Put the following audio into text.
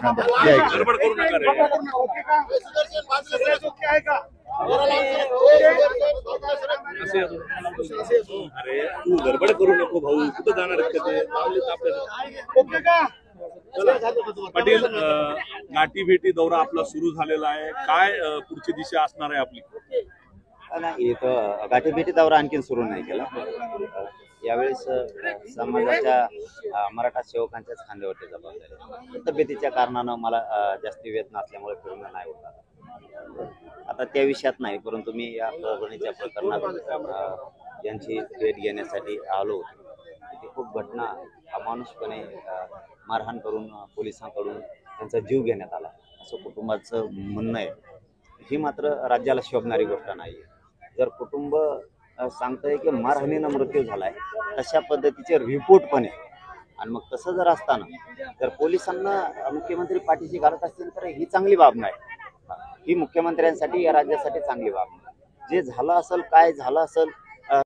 गडबड करू नका रे. अरे तू गडबड करू नको भाऊ, कुठं जाणार आहेत का ते? पाटील, गाठी भेटी दौरा आपला सुरू झालेला आहे, काय पुढची दिशा असणार आहे आपली? नाही, इथं गाठीभेटी दौरा आणखी सुरू नाही केला. यावेळेस समाजाच्या मराठा सेवकांच्याच खांद्यावरती जबाबदारी, तब्येतीच्या कारणानं मला जास्ती वेद नसल्यामुळे फिरणं नाही होत. आता त्या विषयात नाही, परंतु मी या परभणीच्या प्रकरणात यांची भेट घेण्यासाठी आलो होतो. तिथे खूप घटना अमानुषपणे मारहाण करून पोलिसांकडून त्यांचा जीव घेण्यात आला असं कुटुंबाचं म्हणणं आहे. ही मात्र राज्याला शोभणारी गोष्ट नाही. जर कुटुंब सांगतंय की मारहाणीनं मृत्यू झालाय, तशा पद्धतीचे रिपोर्ट पण आहे, आणि मग तसं जर असताना जर पोलिसांना मुख्यमंत्री पाठीशी घालत असतील तर ही चांगली बाब नाही. ही मुख्यमंत्र्यांसाठी, या राज्यासाठी चांगली बाब नाही. जे झालं असेल, काय झालं असेल